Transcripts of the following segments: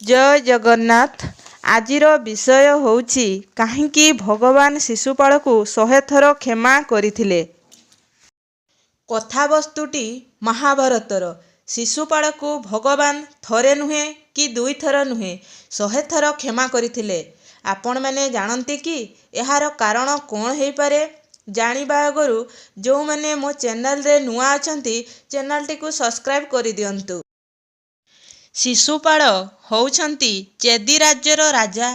ଜୟ ଜଗନ୍ନାଥ। ଆଜିର ବିଷୟ ହେଉଛି କାହିଁକି ଭଗବାନ ଶିଶୁପାଳକୁ 100 ଥର କ୍ଷମା କରିଥିଲେ। କଥାବସ୍ତୁଟି ମହାଭାରତର। ଶିଶୁପାଳକୁ ଭଗବାନ ଥରେ ନୁହେଁ କି 2 ଥର ନୁହେଁ 100 ଥର କ୍ଷମା କରିଥିଲେ। ଆପଣମାନେ ଜାଣନ୍ତି କି ଏହାର କାରଣ କ'ଣ ହେଇପାରେ? ଜାଣିବା ଆଗରୁ ଯେଉଁମାନେ ମୋ ଚ୍ୟାନେଲରେ ନୂଆ ଅଛନ୍ତି ଚ୍ୟାନେଲଟିକୁ ସବସ୍କ୍ରାଇବ୍ କରିଦିଅନ୍ତୁ। ଶିଶୁପାଳ ହେଉଛନ୍ତି ଚେଦି ରାଜ୍ୟର ରାଜା,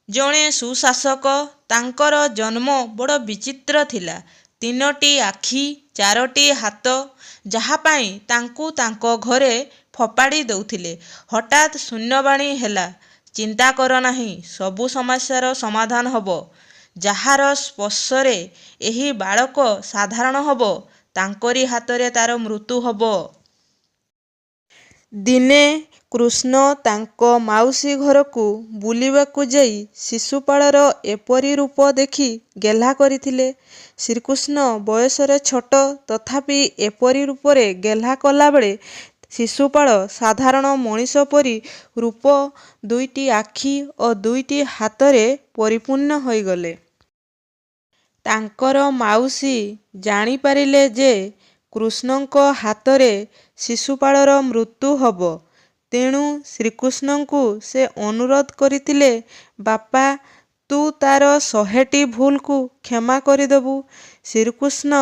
ଜଣେ ସୁଶାସକ। ତାଙ୍କର ଜନ୍ମ ବଡ଼ ବିଚିତ୍ର ଥିଲା। 3ଟି ଆଖି, 4ଟି ହାତ, ଯାହା ପାଇଁ ତାଙ୍କୁ ତାଙ୍କ ଘରେ ଫୋପାଡ଼ି ଦେଉଥିଲେ। ହଠାତ୍ ଶୂନ୍ୟବାଣୀ ହେଲା, ଚିନ୍ତା କର ନାହିଁ, ସବୁ ସମସ୍ୟାର ସମାଧାନ ହେବ। ଯାହାର ସ୍ପର୍ଶରେ ଏହି ବାଳକ ସାଧାରଣ ହେବ, ତାଙ୍କରି ହାତରେ ତା'ର ମୃତ୍ୟୁ ହେବ। ଦିନେ କୃଷ୍ଣ ତାଙ୍କ ମାଉସୀ ଘରକୁ ବୁଲିବାକୁ ଯାଇ ଶିଶୁପାଳର ଏପରି ରୂପ ଦେଖି ଗେହ୍ଲା କରିଥିଲେ। ଶ୍ରୀକୃଷ୍ଣ ବୟସରେ ଛୋଟ, ତଥାପି ଏପରି ରୂପରେ ଗେହ୍ଲା କଲାବେଳେ ଶିଶୁପାଳ ସାଧାରଣ ମଣିଷ ପରି ରୂପ, 2ଟି ଆଖି ଓ 2ଟି ହାତରେ ପରିପୂର୍ଣ୍ଣ ହୋଇଗଲେ। ତାଙ୍କର ମାଉସୀ ଜାଣିପାରିଲେ ଯେ କୃଷ୍ଣଙ୍କ ହାତରେ ଶିଶୁପାଳର ମୃତ୍ୟୁ ହେବ। ତେଣୁ ଶ୍ରୀକୃଷ୍ଣଙ୍କୁ ସେ ଅନୁରୋଧ କରିଥିଲେ, ବାପା, ତୁ ତା'ର 100ଟି ଭୁଲକୁ କ୍ଷମା କରିଦେବୁ। ଶ୍ରୀକୃଷ୍ଣ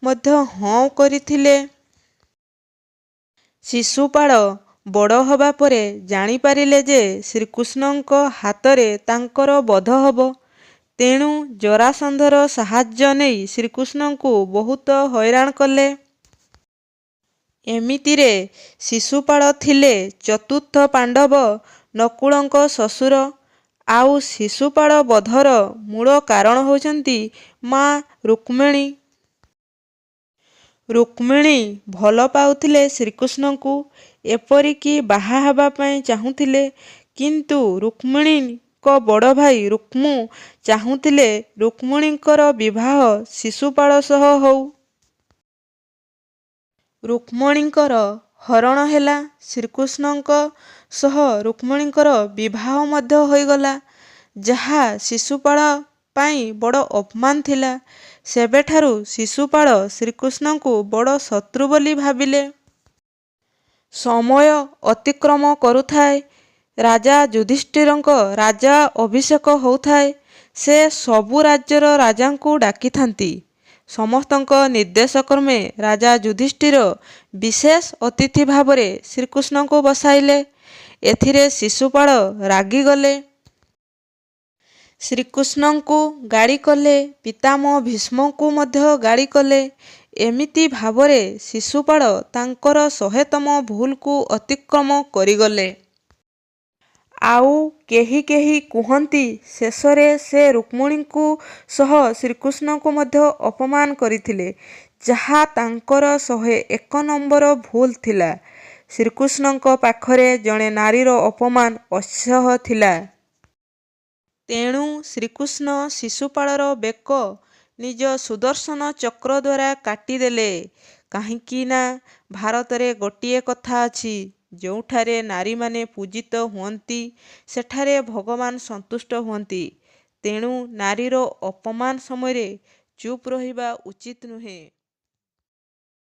ମଧ୍ୟ ହଁ କରିଥିଲେ। ଶିଶୁପାଳ ବଡ଼ ହେବା ପରେ ଜାଣିପାରିଲେ ଯେ ଶ୍ରୀକୃଷ୍ଣଙ୍କ ହାତରେ ତାଙ୍କର ବଧ ହେବ। ତେଣୁ ଜରାସନ୍ଧର ସାହାଯ୍ୟ ନେଇ ଶ୍ରୀକୃଷ୍ଣଙ୍କୁ ବହୁତ ହଇରାଣ କଲେ। ଏମିତିରେ ଶିଶୁପାଳ ଥିଲେ ଚତୁର୍ଥ ପାଣ୍ଡବ ନକୁଳଙ୍କ ଶ୍ୱଶୁର। ଆଉ ଶିଶୁପାଳ ବଧର ମୂଳ କାରଣ ହେଉଛନ୍ତି ମା ରୁକ୍ମିଣୀ। ରୁକ୍ମିଣୀ ଭଲ ପାଉଥିଲେ ଶ୍ରୀକୃଷ୍ଣଙ୍କୁ, ଏପରିକି ବାହା ହେବା ପାଇଁ ଚାହୁଁଥିଲେ। କିନ୍ତୁ ରୁକ୍ମିଣୀଙ୍କ ବଡ଼ ଭାଇ ରୁକ୍ମୁ ଚାହୁଁଥିଲେ ରୁକ୍ମିଣୀଙ୍କର ବିବାହ ଶିଶୁପାଳ ସହ ହେଉ। ରୁକ୍ମିଣୀଙ୍କର ହରଣ ହେଲା। ଶ୍ରୀକୃଷ୍ଣଙ୍କ ସହ ରୁକ୍ମିଣୀଙ୍କର ବିବାହ ମଧ୍ୟ ହୋଇଗଲା, ଯାହା ଶିଶୁପାଳ ପାଇଁ ବଡ଼ ଅପମାନ ଥିଲା। ସେବେଠାରୁ ଶିଶୁପାଳ ଶ୍ରୀକୃଷ୍ଣଙ୍କୁ ବଡ଼ ଶତ୍ରୁ ବୋଲି ଭାବିଲେ। ସମୟ ଅତିକ୍ରମ କରୁଥାଏ। ରାଜା ଯୁଧିଷ୍ଠିରଙ୍କ ରାଜା ଅଭିଷେକ ହେଉଥାଏ। ସେ ସବୁ ରାଜ୍ୟର ରାଜାଙ୍କୁ ଡାକିଥାନ୍ତି। ସମସ୍ତଙ୍କ ନିର୍ଦ୍ଦେଶକ୍ରମେ ରାଜା ଯୁଧିଷ୍ଠିର ବିଶେଷ ଅତିଥି ଭାବରେ ଶ୍ରୀକୃଷ୍ଣଙ୍କୁ ବସାଇଲେ। ଏଥିରେ ଶିଶୁପାଳ ରାଗିଗଲେ। ଶ୍ରୀକୃଷ୍ଣଙ୍କୁ ଗାଳି କଲେ, ପିତାମହ ଭୀଷ୍ମଙ୍କୁ ମଧ୍ୟ ଗାଳି କଲେ। ଏମିତି ଭାବରେ ଶିଶୁପାଳ ତାଙ୍କର 100ତମ ଭୁଲକୁ ଅତିକ୍ରମ କରିଗଲେ। ଆଉ କେହି କେହି କୁହନ୍ତି ଶେଷରେ ସେ ରୁକ୍ମିଣୀଙ୍କୁ ସହ ଶ୍ରୀକୃଷ୍ଣଙ୍କୁ ମଧ୍ୟ ଅପମାନ କରିଥିଲେ, ଯାହା ତାଙ୍କର 101 ନମ୍ବର ଭୁଲ ଥିଲା। ଶ୍ରୀକୃଷ୍ଣଙ୍କ ପାଖରେ ଜଣେ ନାରୀର ଅପମାନ ଅସହ୍ୟ ଥିଲା। ତେଣୁ ଶ୍ରୀକୃଷ୍ଣ ଶିଶୁପାଳର ବେକ ନିଜ ସୁଦର୍ଶନ ଚକ୍ର ଦ୍ୱାରା କାଟିଦେଲେ। କାହିଁକି ନା ଭାରତରେ ଗୋଟିଏ କଥା ଅଛି, ଯେଉଁଠାରେ ନାରୀମାନେ ପୂଜିତ ହୁଅନ୍ତି ସେଠାରେ ଭଗବାନ ସନ୍ତୁଷ୍ଟ ହୁଅନ୍ତି। ତେଣୁ ନାରୀର ଅପମାନ ସମୟରେ ଚୁପ୍ ରହିବା ଉଚିତ ନୁହେଁ।